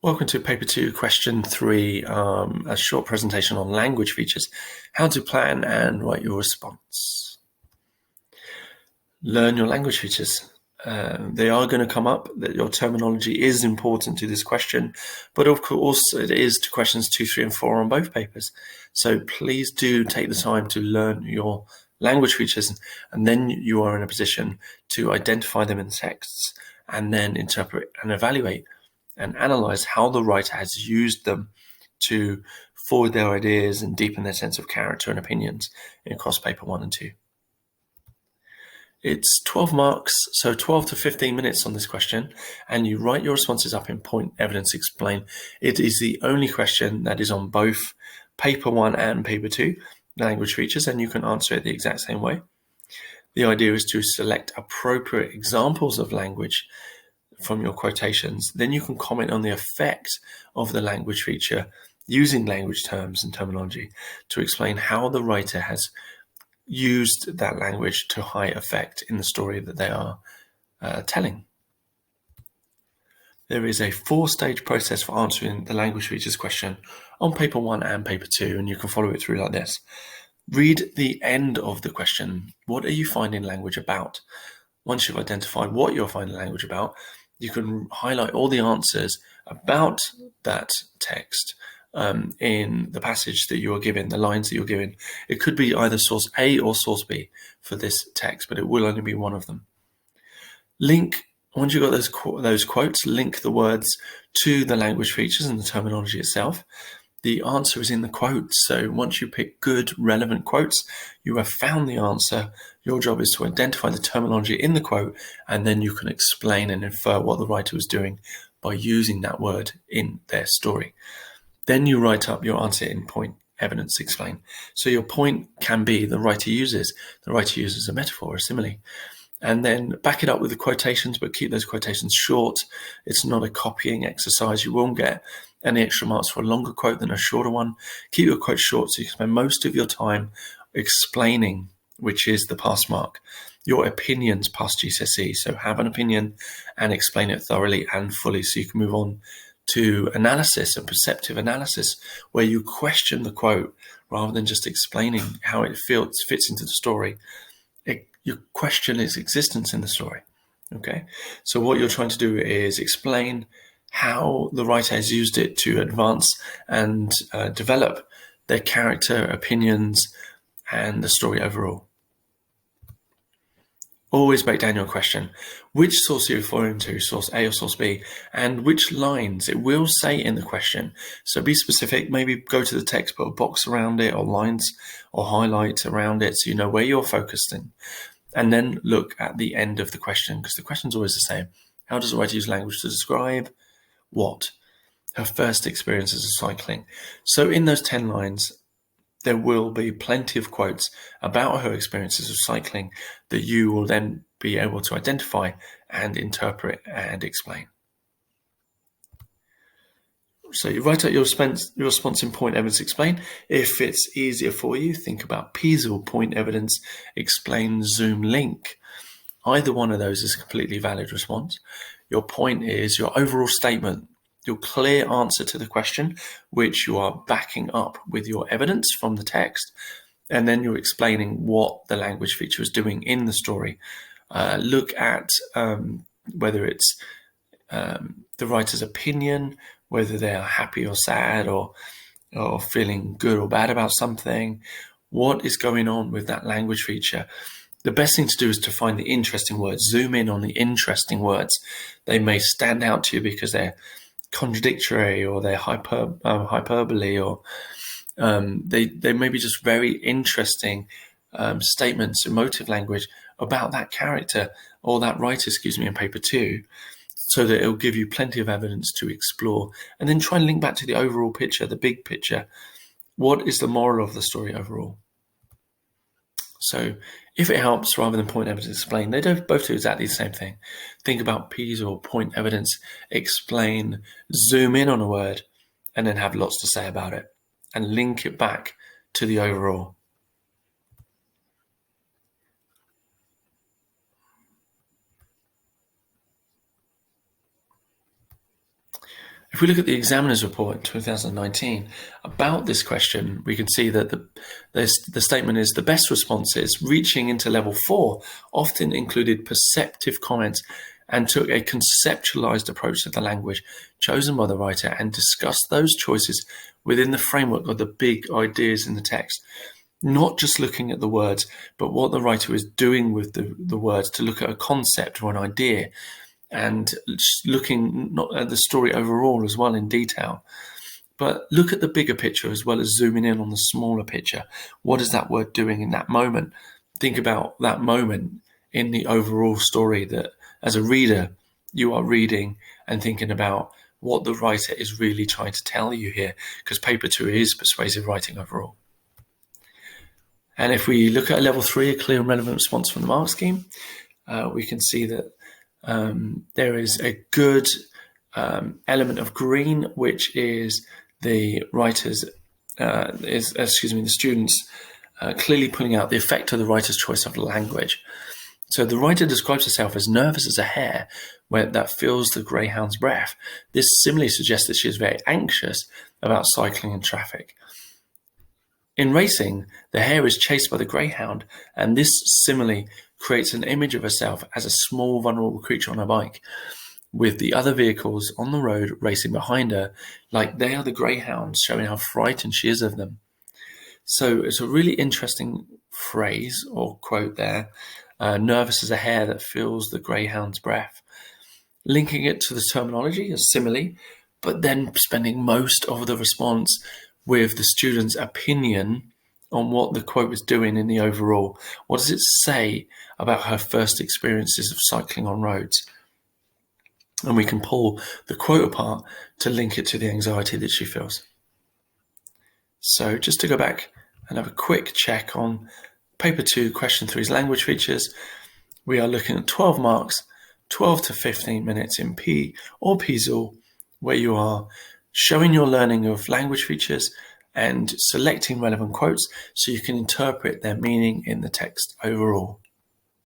Welcome to Paper 2, Question 3, a short presentation on language features, how to plan and write your response. Learn your language features. They are going to come up. That your terminology is important to this question, but of course it is to questions 2, 3 and 4 on both papers. So please do take the time to learn your language features, and then you are in a position to identify them in the texts and then interpret and evaluate and analyze how the writer has used them to forward their ideas and deepen their sense of character and opinions across paper 1 and 2. It's 12 marks, so 12 to 15 minutes on this question, and you write your responses up in point, evidence, explain. It is the only question that is on both paper 1 and paper 2, language features, and you can answer it the exact same way. The idea is to select appropriate examples of language from your quotations. Then you can comment on the effect of the language feature using language terms and terminology to explain how the writer has used that language to high effect in the story that they are telling. There is a 4-stage process for answering the language features question on paper 1 and paper 2, and you can follow it through like this. Read the end of the question. What are you finding language about? Once you've identified what you're finding language about, you can highlight all the answers about that text in the passage that you are given, the lines that you're given. It could be either source A or source B for this text, but it will only be one of them. Once you've got those quotes, link the words to the language features and the terminology itself. The answer is in the quotes. So once you pick good, relevant quotes, you have found the answer. Your job is to identify the terminology in the quote, and then you can explain and infer what the writer was doing by using that word in their story. Then you write up your answer in point, evidence, explain. So your point can be the writer uses a metaphor, a simile. And then back it up with the quotations, but keep those quotations short. It's not a copying exercise. You won't get any extra marks for a longer quote than a shorter one. Keep your quote short so you can spend most of your time explaining, which is the pass mark. Your opinions pass GCSE. So have an opinion and explain it thoroughly and fully so you can move on to analysis, a perceptive analysis, where you question the quote rather than just explaining how it fits into the story. You question its existence in the story. Okay, so what you're trying to do is explain how the writer has used it to advance and develop their character, opinions, and the story overall. Always break down your question. Which source are you referring to, source A or source B, and which lines? It will say in the question. So be specific, maybe go to the text, put a box around it or lines or highlight around it so you know where you're focused in. And then look at the end of the question, because the question's always the same. How does the writer use language to describe what? Her first experiences of cycling. So in those 10 lines, there will be plenty of quotes about her experiences of cycling that you will then be able to identify and interpret and explain. So you write out your response in point, evidence, explain. If it's easier for you, think about P.E.E or point, evidence, explain, zoom, link. Either one of those is a completely valid response. Your point is your overall statement, your clear answer to the question, which you are backing up with your evidence from the text, and then you're explaining what the language feature is doing in the story. Look at whether it's the writer's opinion, whether they are happy or sad or feeling good or bad about something. What is going on with that language feature? The best thing to do is to find the interesting words. Zoom in on the interesting words. They may stand out to you because they're contradictory or they're hyperbole, or they may be just very interesting statements, emotive language about that character or that writer, in paper 2, so that it'll give you plenty of evidence to explore. And then try and link back to the overall picture, the big picture. What is the moral of the story overall? So if it helps, rather than point, evidence, explain, they both do exactly the same thing. Think about P.E.E or point, evidence, explain, zoom in on a word, and then have lots to say about it and link it back to the overall. If we look at the examiner's report in 2019 about this question, we can see that the statement is the best responses reaching into level 4 often included perceptive comments and took a conceptualized approach to the language chosen by the writer and discussed those choices within the framework of the big ideas in the text. Not just looking at the words, but what the writer is doing with the words to look at a concept or an idea, and looking not at the story overall as well in detail, but look at the bigger picture as well as zooming in on the smaller picture. What is that word doing in that moment? Think about that moment in the overall story that as a reader you are reading and thinking about what the writer is really trying to tell you here, because paper 2 is persuasive writing overall. And if we look at a level 3, a clear and relevant response from the mark scheme, we can see that there is a good element of green, which is the writer's, the students clearly pulling out the effect of the writer's choice of language. So the writer describes herself as nervous as a hare that feels the greyhound's breath. This similarly suggests that she is very anxious about cycling and traffic. In racing, the hare is chased by the greyhound, and this simile creates an image of herself as a small, vulnerable creature on a bike, with the other vehicles on the road racing behind her, like they are the greyhounds, showing how frightened she is of them. So it's a really interesting phrase or quote there, nervous as a hare that feels the greyhound's breath, linking it to the terminology as simile, but then spending most of the response with the student's opinion on what the quote was doing in the overall. What does it say about her first experiences of cycling on roads? And we can pull the quote apart to link it to the anxiety that she feels. So just to go back and have a quick check on paper 2, question 3's language features, we are looking at 12 marks, 12 to 15 minutes in P or PSEL, where you are showing your learning of language features and selecting relevant quotes so you can interpret their meaning in the text overall.